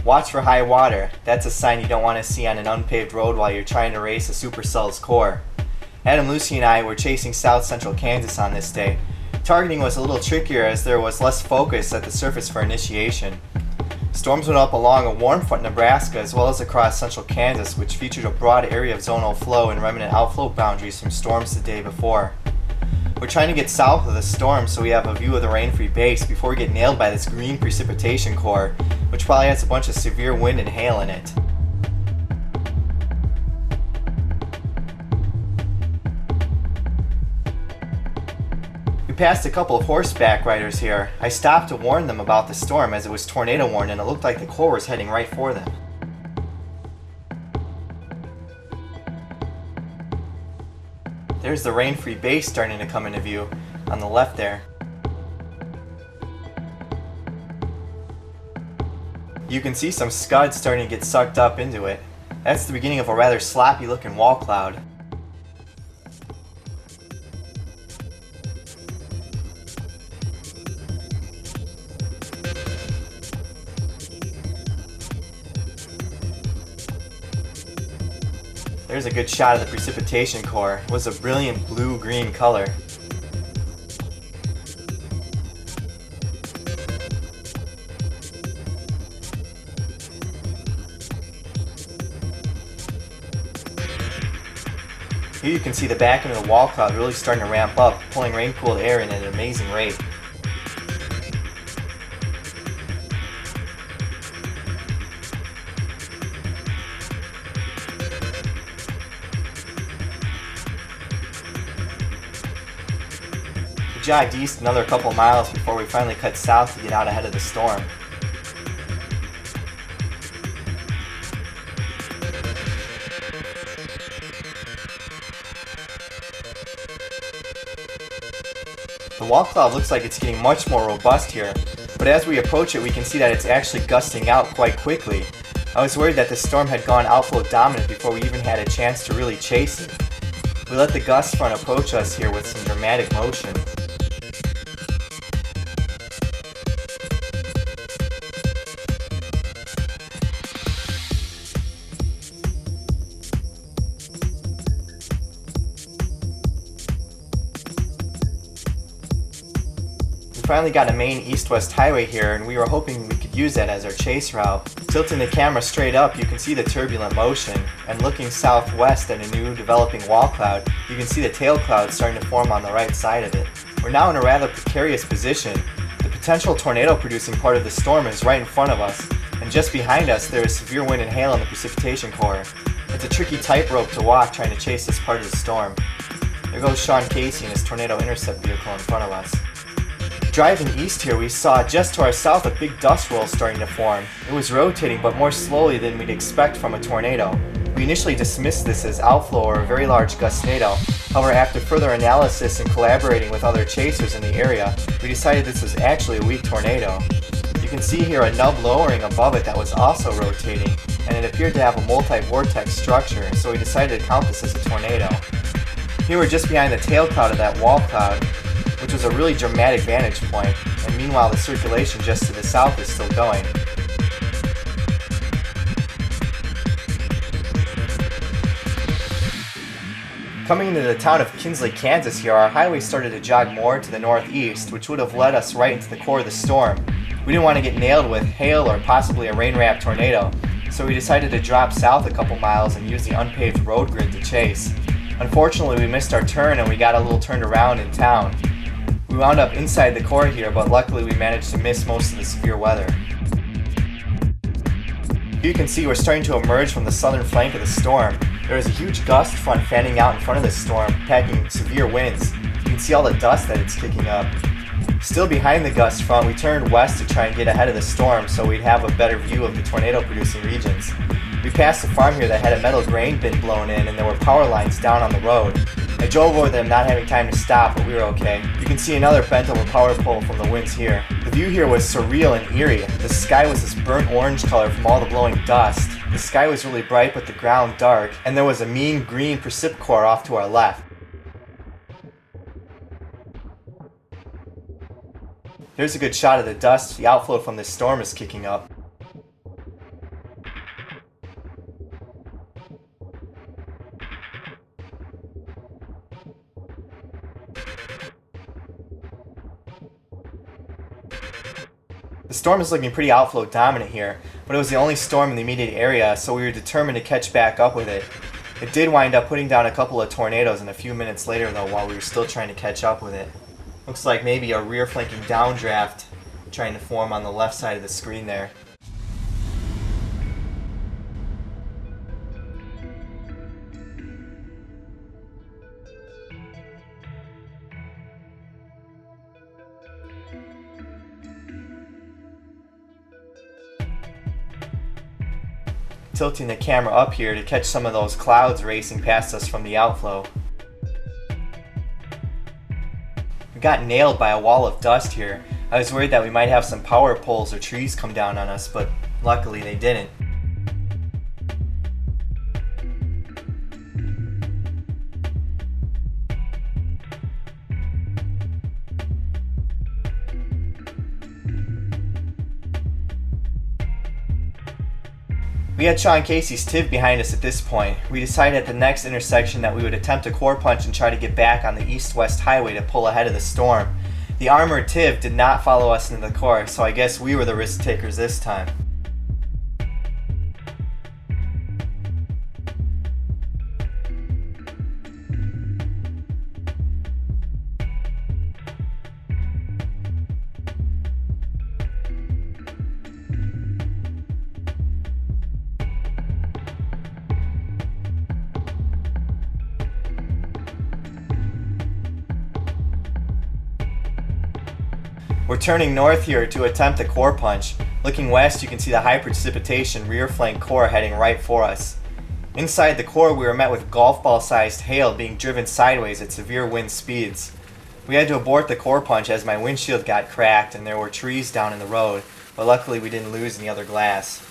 Watch for high water. That's a sign you don't want to see on an unpaved road while you're trying to race a supercell's core. Adam, Lucy, and I were chasing south central Kansas on this day. Targeting was a little trickier as there was less focus at the surface for initiation. Storms went up along a warm front Nebraska as well as across central Kansas, which featured a broad area of zonal flow and remnant outflow boundaries from storms the day before. We're trying to get south of the storm so we have a view of the rain-free base before we get nailed by this green precipitation core, which probably has a bunch of severe wind and hail in it. We passed a couple of horseback riders here. I stopped to warn them about the storm as it was tornado warned and it looked like the core was heading right for them. There's the rain-free base starting to come into view on the left there. You can see some scud starting to get sucked up into it. That's the beginning of a rather sloppy looking wall cloud. There's a good shot of the precipitation core. It was a brilliant blue-green color. Here you can see the back end of the wall cloud really starting to ramp up, pulling rain-cooled air in at an amazing rate. We jogged east another couple miles before we finally cut south to get out ahead of the storm. The wall cloud looks like it's getting much more robust here, but as we approach it we can see that it's actually gusting out quite quickly. I was worried that the storm had gone outflow dominant before we even had a chance to really chase it. We let the gust front approach us here with some dramatic motion. We finally got a main east-west highway here and we were hoping we could use that as our chase route. Tilting the camera straight up you can see the turbulent motion, and looking southwest at a new developing wall cloud you can see the tail cloud starting to form on the right side of it. We're now in a rather precarious position. The potential tornado producing part of the storm is right in front of us, and just behind us there is severe wind and hail in the precipitation core. It's a tricky tightrope to walk trying to chase this part of the storm. There goes Sean Casey and his tornado intercept vehicle in front of us. Driving east here, we saw just to our south a big dust roll starting to form. It was rotating but more slowly than we'd expect from a tornado. We initially dismissed this as outflow or a very large gustnado. However, after further analysis and collaborating with other chasers in the area, we decided this was actually a weak tornado. You can see here a nub lowering above it that was also rotating, and it appeared to have a multi-vortex structure, so we decided to count this as a tornado. Here we're just behind the tail cloud of that wall cloud, which was a really dramatic vantage point, and meanwhile the circulation just to the south is still going. Coming into the town of Kinsley, Kansas here, our highway started to jog more to the northeast, which would have led us right into the core of the storm. We didn't want to get nailed with hail or possibly a rain-wrapped tornado, so we decided to drop south a couple miles and use the unpaved road grid to chase. Unfortunately, we missed our turn and we got a little turned around in town. We wound up inside the core here, but luckily we managed to miss most of the severe weather. Here you can see we're starting to emerge from the southern flank of the storm. There is a huge gust front fanning out in front of the storm, packing severe winds. You can see all the dust that it's kicking up. Still behind the gust front, we turned west to try and get ahead of the storm so we'd have a better view of the tornado-producing regions. We passed a farm here that had a metal grain bin blown in and there were power lines down on the road. I drove over them not having time to stop, but we were okay. You can see another bent over power pole from the winds here. The view here was surreal and eerie. The sky was this burnt orange color from all the blowing dust. The sky was really bright but the ground dark, and there was a mean green precip core off to our left. Here's a good shot of the dust the outflow from this storm is kicking up. The storm is looking pretty outflow dominant here, but it was the only storm in the immediate area, so we were determined to catch back up with it. It did wind up putting down a couple of tornadoes in a few minutes later though, while we were still trying to catch up with it. Looks like maybe a rear flanking downdraft trying to form on the left side of the screen there. Tilting the camera up here to catch some of those clouds racing past us from the outflow. We got nailed by a wall of dust here. I was worried that we might have some power poles or trees come down on us, but luckily they didn't. We had Sean Casey's TIV behind us at this point. We decided at the next intersection that we would attempt a core punch and try to get back on the east-west highway to pull ahead of the storm. The armored TIV did not follow us into the core, so I guess we were the risk takers this time. We're turning north here to attempt a core punch. Looking west, you can see the high precipitation rear flank core heading right for us. Inside the core, we were met with golf ball sized hail being driven sideways at severe wind speeds. We had to abort the core punch as my windshield got cracked and there were trees down in the road, but luckily we didn't lose any other glass.